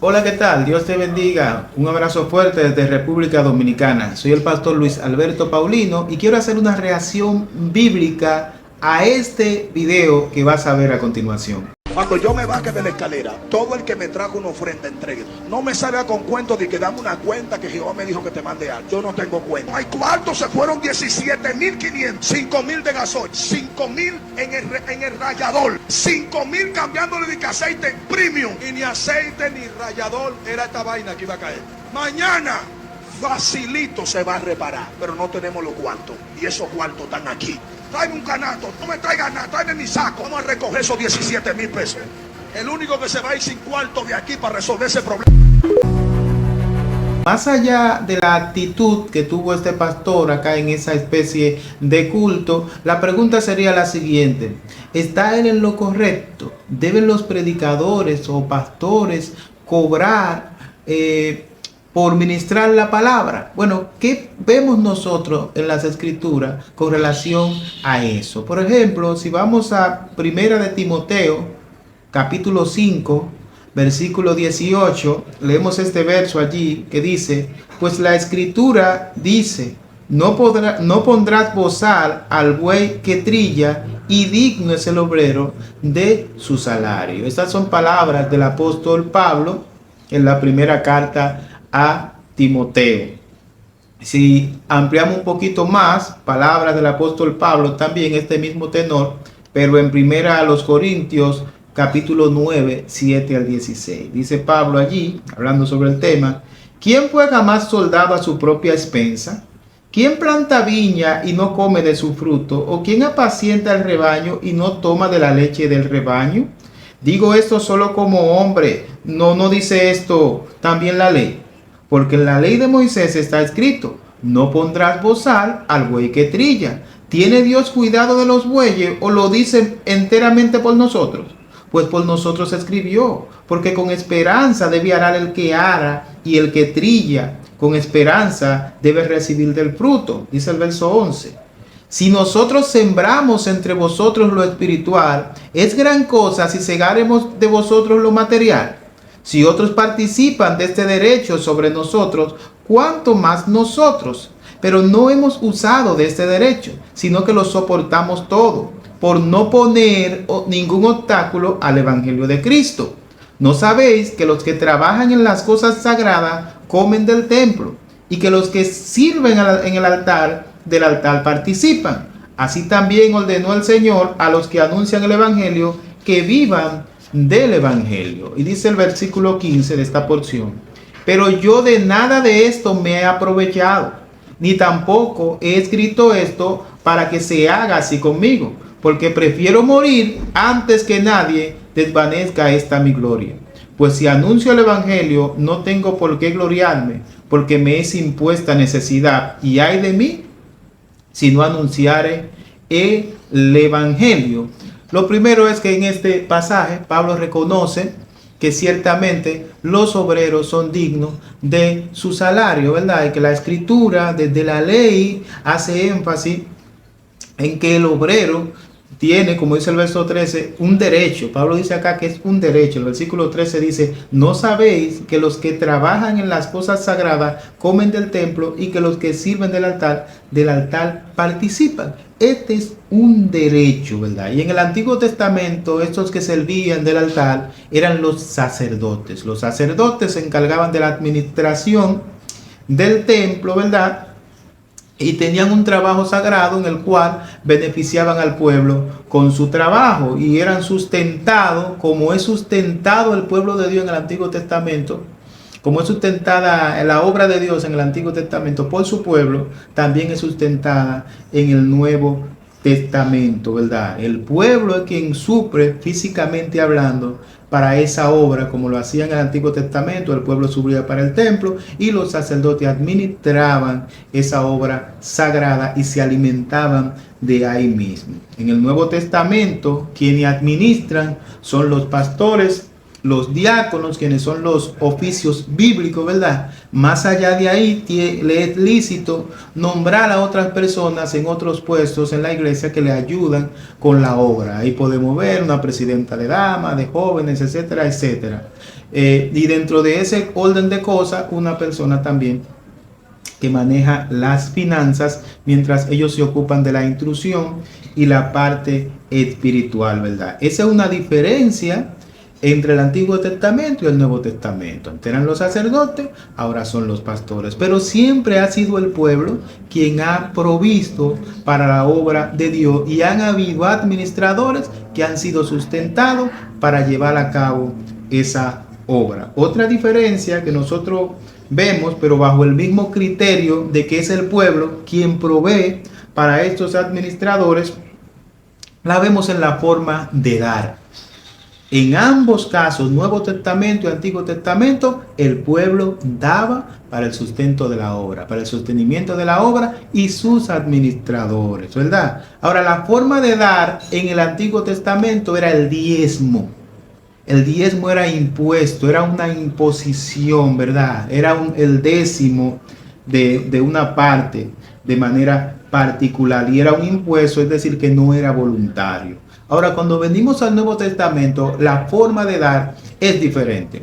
Hola, ¿qué tal? Dios te bendiga. Un abrazo fuerte desde República Dominicana. Soy el pastor Luis Alberto Paulino y quiero hacer una reacción bíblica a este video que vas a ver a continuación. Cuando yo me baje de la escalera, todo el que me trajo una ofrenda entregue. No me salga con cuentos de que dame una cuenta que Jehová me dijo que te mande algo. Yo no tengo cuenta. Hay cuartos, se fueron 17.500, 5.000 de gasoil, 5.000 en el rallador, 5.000 cambiándole de aceite premium. Y ni aceite ni rallador era esta vaina que iba a caer. Mañana facilito se va a reparar, pero no tenemos los cuartos. Y esos cuartos están aquí. Tráeme un canasto, no me traigas nada, tráeme mi saco. Vamos a recoger esos 17.000 pesos. El único que se va a ir sin cuarto de aquí para resolver ese problema. Más allá de la actitud que tuvo este pastor acá en esa especie de culto, la pregunta sería la siguiente: ¿está él en lo correcto? ¿Deben los predicadores o pastores cobrar por ministrar la palabra? Bueno, ¿qué vemos nosotros en las escrituras con relación a eso? Por ejemplo, si vamos a Primera de Timoteo, capítulo 5, versículo 18, leemos este verso allí que dice: pues la escritura dice, no pondrás bozal al buey que trilla, y digno es el obrero de su salario. Estas son palabras del apóstol Pablo en la primera carta a Timoteo. Si ampliamos un poquito más, palabras del apóstol Pablo también este mismo tenor, pero en primera a los Corintios capítulo 9, 7 al 16. Dice Pablo allí, hablando sobre el tema: ¿quién fue jamás soldado a su propia expensa? ¿Quién planta viña y no come de su fruto? ¿O quién apacienta el rebaño y no toma de la leche del rebaño? Digo esto solo como hombre, no dice esto también la ley. Porque en la ley de Moisés está escrito: no pondrás bozal al buey que trilla. ¿Tiene Dios cuidado de los bueyes o lo dice enteramente por nosotros? Pues por nosotros escribió, porque con esperanza debe arar el que ara, y el que trilla con esperanza debe recibir del fruto. Dice el verso 11. Si nosotros sembramos entre vosotros lo espiritual, es gran cosa si segaremos de vosotros lo material. Si otros participan de este derecho sobre nosotros, ¿cuánto más nosotros? Pero no hemos usado de este derecho, sino que lo soportamos todo, por no poner ningún obstáculo al evangelio de Cristo. ¿No sabéis que los que trabajan en las cosas sagradas comen del templo, y que los que sirven en el altar, del altar participan? Así también ordenó el Señor a los que anuncian el evangelio que vivan del evangelio. Y dice el versículo 15 de esta porción: pero yo de nada de esto me he aprovechado, ni tampoco he escrito esto para que se haga así conmigo, porque prefiero morir antes que nadie desvanezca esta mi gloria. Pues si anuncio el evangelio, no tengo por qué gloriarme, porque me es impuesta necesidad, y ay de mí si no anunciare el evangelio. Lo primero es que en este pasaje Pablo reconoce que ciertamente los obreros son dignos de su salario, ¿verdad? Y que la escritura desde la ley hace énfasis en que el obrero tiene, como dice el verso 13, un derecho. Pablo dice acá que es un derecho. El versículo 13 dice: ¿no sabéis que los que trabajan en las cosas sagradas comen del templo, y que los que sirven del altar participan? Este es un derecho, ¿verdad? Y en el Antiguo Testamento, estos que servían del altar eran los sacerdotes. Los sacerdotes se encargaban de la administración del templo, ¿verdad? Y tenían un trabajo sagrado en el cual beneficiaban al pueblo con su trabajo, y eran sustentados como es sustentado el pueblo de Dios en el Antiguo Testamento, como es sustentada la obra de Dios en el Antiguo Testamento por su pueblo, también es sustentada en el Nuevo Testamento, ¿verdad? El pueblo es quien sufre físicamente hablando para esa obra, como lo hacía en el Antiguo Testamento. El pueblo sufría para el templo y los sacerdotes administraban esa obra sagrada y se alimentaban de ahí mismo. En el Nuevo Testamento, quienes administran son los pastores los diáconos, quienes son los oficios bíblicos, ¿verdad? Más allá de ahí, le es lícito nombrar a otras personas en otros puestos en la iglesia que le ayudan con la obra. Ahí podemos ver una presidenta de damas, de jóvenes, etcétera, etcétera. Y dentro de ese orden de cosas, una persona también que maneja las finanzas, mientras ellos se ocupan de la instrucción y la parte espiritual, ¿verdad? Esa es una diferencia entre el Antiguo Testamento y el Nuevo Testamento. Antes eran los sacerdotes, ahora son los pastores. Pero siempre ha sido el pueblo quien ha provisto para la obra de Dios, y han habido administradores que han sido sustentados para llevar a cabo esa obra. Otra diferencia que nosotros vemos, pero bajo el mismo criterio de que es el pueblo quien provee para estos administradores, la vemos en la forma de dar. En ambos casos, Nuevo Testamento y Antiguo Testamento, el pueblo daba para el sustento de la obra, para el sostenimiento de la obra y sus administradores, ¿verdad? Ahora, la forma de dar en el Antiguo Testamento era el diezmo. El diezmo era impuesto, era una imposición, ¿verdad? Era el décimo de una parte de manera particular, y era un impuesto, es decir, que no era voluntario. Ahora, cuando venimos al Nuevo Testamento, la forma de dar es diferente.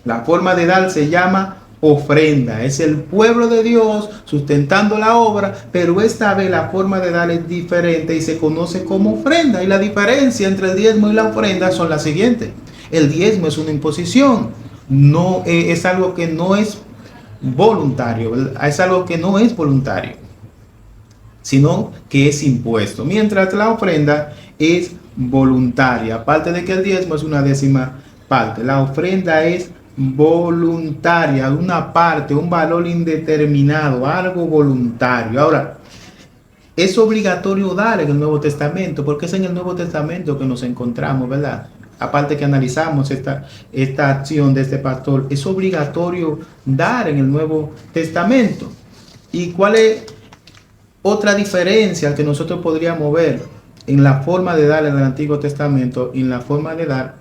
La forma de dar se llama ofrenda. Es el pueblo de Dios sustentando la obra, pero esta vez la forma de dar es diferente y se conoce como ofrenda. Y la diferencia entre el diezmo y la ofrenda son las siguientes. El diezmo es una imposición, no es algo que no es voluntario, es algo que no es voluntario, sino que es impuesto, mientras la ofrenda es voluntaria. Aparte de que el diezmo es una décima parte, la ofrenda es voluntaria, una parte, un valor indeterminado, algo voluntario. Ahora, es obligatorio dar en el Nuevo Testamento, porque es en el Nuevo Testamento que nos encontramos, ¿verdad? Aparte que analizamos esta acción de este pastor, es obligatorio dar en el Nuevo Testamento. ¿Y cuál es otra diferencia que nosotros podríamos ver en la forma de dar en el Antiguo Testamento y en la forma de dar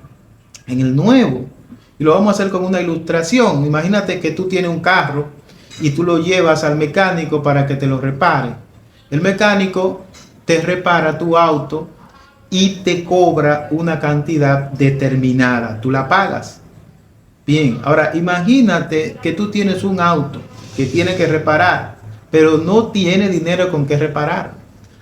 en el Nuevo? Y lo vamos a hacer con una ilustración. Imagínate que tú tienes un carro y tú lo llevas al mecánico para que te lo repare. El mecánico te repara tu auto y te cobra una cantidad determinada. Tú la pagas. Bien, ahora imagínate que tú tienes un auto que tiene que reparar, pero no tiene dinero con que reparar.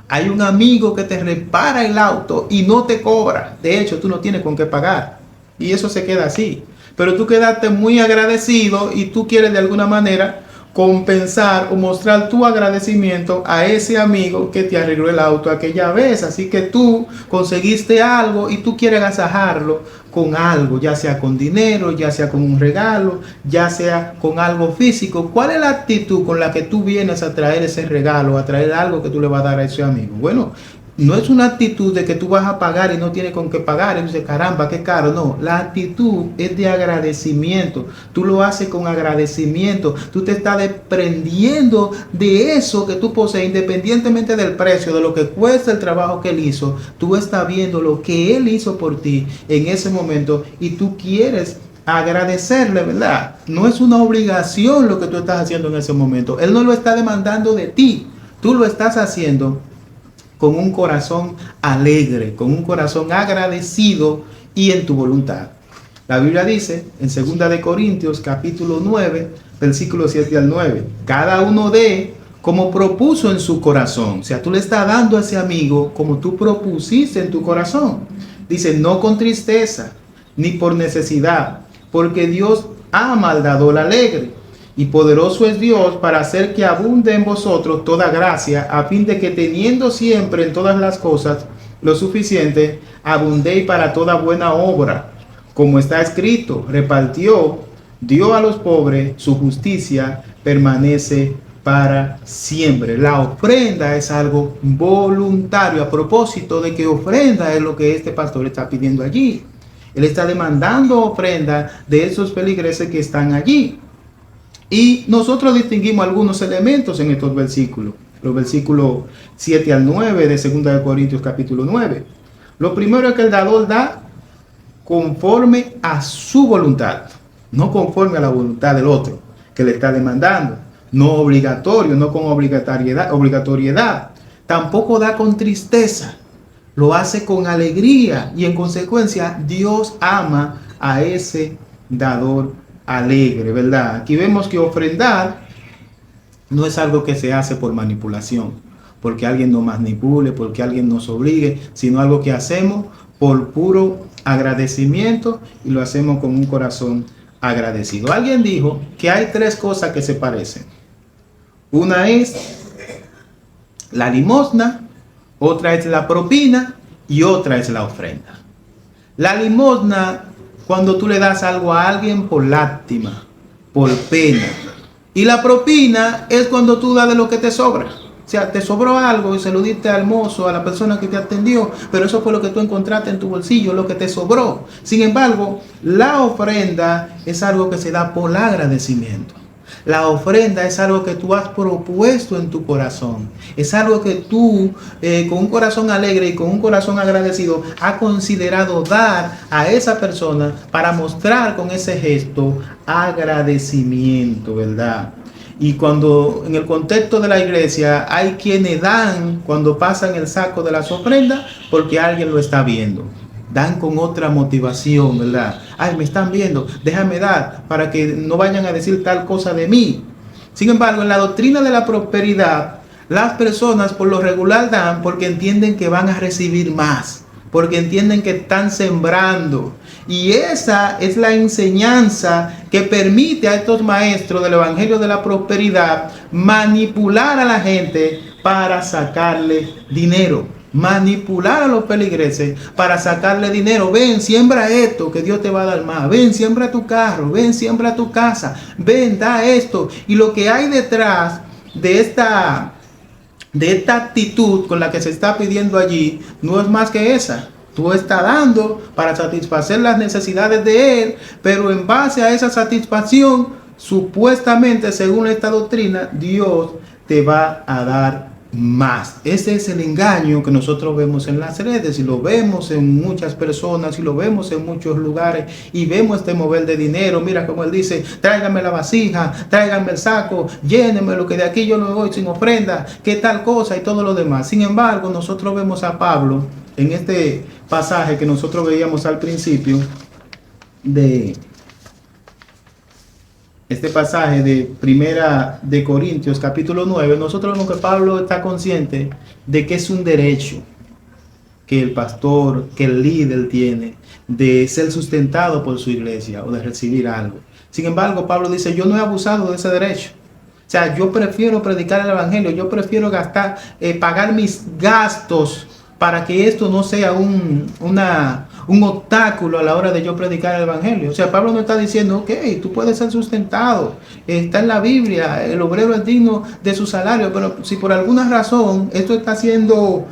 Hay un amigo que te repara el auto y no te cobra. De hecho, tú no tienes con qué pagar. Y eso se queda así. Pero tú quedaste muy agradecido y tú quieres de alguna manera compensar o mostrar tu agradecimiento a ese amigo que te arregló el auto aquella vez. Así que tú conseguiste algo y tú quieres agasajarlo con algo, ya sea con dinero, ya sea con un regalo, ya sea con algo físico. ¿Cuál es la actitud con la que tú vienes a traer ese regalo, a traer algo que tú le vas a dar a ese amigo? Bueno, no es una actitud de que tú vas a pagar y no tienes con qué pagar. Entonces, caramba, qué caro. No, la actitud es de agradecimiento. Tú lo haces con agradecimiento. Tú te estás desprendiendo de eso que tú posees, independientemente del precio, de lo que cuesta el trabajo que él hizo. Tú estás viendo lo que él hizo por ti en ese momento y tú quieres agradecerle, ¿verdad? No es una obligación lo que tú estás haciendo en ese momento. Él no lo está demandando de ti. Tú lo estás haciendo con un corazón alegre, con un corazón agradecido y en tu voluntad. La Biblia dice en 2 de Corintios capítulo 9, versículos 7 al 9, cada uno dé como propuso en su corazón. O sea, tú le estás dando a ese amigo como tú propusiste en tu corazón. Dice, no con tristeza, ni por necesidad, porque Dios ama al dador alegre. Y poderoso es Dios para hacer que abunde en vosotros toda gracia, a fin de que teniendo siempre en todas las cosas lo suficiente, abundéis para toda buena obra. Como está escrito, repartió, dio a los pobres, su justicia permanece para siempre. La ofrenda es algo voluntario, a propósito de que ofrenda es lo que este pastor está pidiendo allí. Él está demandando ofrenda de esos feligreses que están allí. Y nosotros distinguimos algunos elementos en estos versículos. Los versículos 7 al 9 de 2 de Corintios capítulo 9. Lo primero es que el dador da conforme a su voluntad, no conforme a la voluntad del otro que le está demandando. No obligatorio, no con obligatoriedad. Tampoco da con tristeza, lo hace con alegría, y en consecuencia Dios ama a ese dador alegre, ¿verdad? Aquí vemos que ofrendar no es algo que se hace por manipulación, porque alguien nos manipule, porque alguien nos obligue, sino algo que hacemos por puro agradecimiento, y lo hacemos con un corazón agradecido. Alguien dijo que hay tres cosas que se parecen. Una es la limosna, otra es la propina y otra es la ofrenda. La limosna, cuando tú le das algo a alguien por lástima, por pena. Y la propina es cuando tú das de lo que te sobra. O sea, te sobró algo y se lo diste al mozo, a la persona que te atendió, pero eso fue lo que tú encontraste en tu bolsillo, lo que te sobró. Sin embargo, la ofrenda es algo que se da por agradecimiento. La ofrenda es algo que tú has propuesto en tu corazón. Es algo que tú, con un corazón alegre y con un corazón agradecido, has considerado dar a esa persona para mostrar con ese gesto agradecimiento, ¿verdad? Y cuando en el contexto de la iglesia hay quienes dan cuando pasan el saco de las ofrendas porque alguien lo está viendo. Dan con otra motivación, ¿verdad? Ay, me están viendo, déjame dar para que no vayan a decir tal cosa de mí. Sin embargo, en la doctrina de la prosperidad, las personas por lo regular dan porque entienden que van a recibir más, porque entienden que están sembrando. Y esa es la enseñanza que permite a estos maestros del Evangelio de la Prosperidad manipular a la gente para sacarle dinero. Manipular a los peligreses para sacarle dinero. Ven, siembra esto que Dios te va a dar más. Ven, siembra tu carro. Ven, siembra tu casa. Ven, da esto. Y lo que hay detrás de esta actitud con la que se está pidiendo allí no es más que esa. Tú estás dando para satisfacer las necesidades de él, pero en base a esa satisfacción, supuestamente, según esta doctrina, Dios te va a dar más. Ese es el engaño que nosotros vemos en las redes, y lo vemos en muchas personas, y lo vemos en muchos lugares, y vemos este mover de dinero. Mira como él dice: tráigame la vasija, tráigame el saco, lléneme lo que de aquí yo no voy sin ofrenda, qué tal cosa, y todo lo demás. Sin embargo, nosotros vemos a Pablo en este pasaje que nosotros veíamos al principio de este pasaje de Primera de Corintios capítulo 9, nosotros vemos que Pablo está consciente de que es un derecho que el pastor, que el líder tiene de ser sustentado por su iglesia o de recibir algo. Sin embargo, Pablo dice: yo no he abusado de ese derecho. O sea, yo prefiero predicar el evangelio, yo prefiero pagar mis gastos para que esto no sea un obstáculo a la hora de yo predicar el evangelio. O sea, Pablo no está diciendo: ok, tú puedes ser sustentado, está en la Biblia, el obrero es digno de su salario, pero si por alguna razón esto está haciendo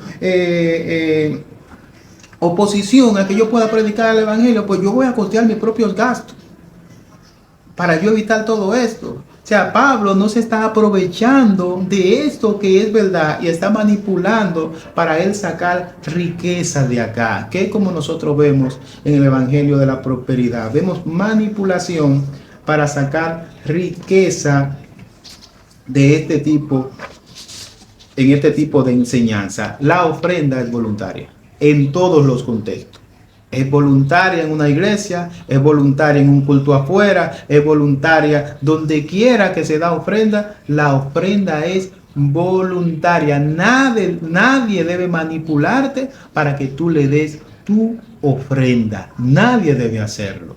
oposición a que yo pueda predicar el evangelio, pues yo voy a costear mis propios gastos para yo evitar todo esto. O sea, Pablo no se está aprovechando de esto que es verdad y está manipulando para él sacar riqueza de acá, que es como nosotros vemos en el Evangelio de la Prosperidad. Vemos manipulación para sacar riqueza de este tipo, en este tipo de enseñanza. La ofrenda es voluntaria en todos los contextos. Es voluntaria en una iglesia, es voluntaria en un culto afuera, es voluntaria donde quiera que se da ofrenda. La ofrenda es voluntaria. Nadie debe manipularte para que tú le des tu ofrenda. Nadie debe hacerlo.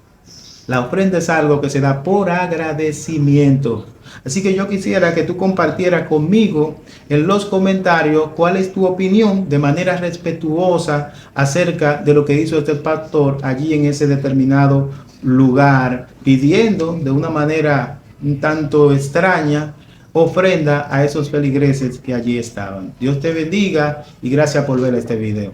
La ofrenda es algo que se da por agradecimiento. Así que yo quisiera que tú compartieras conmigo en los comentarios cuál es tu opinión de manera respetuosa acerca de lo que hizo este pastor allí en ese determinado lugar, pidiendo de una manera un tanto extraña ofrenda a esos feligreses que allí estaban. Dios te bendiga y gracias por ver este video.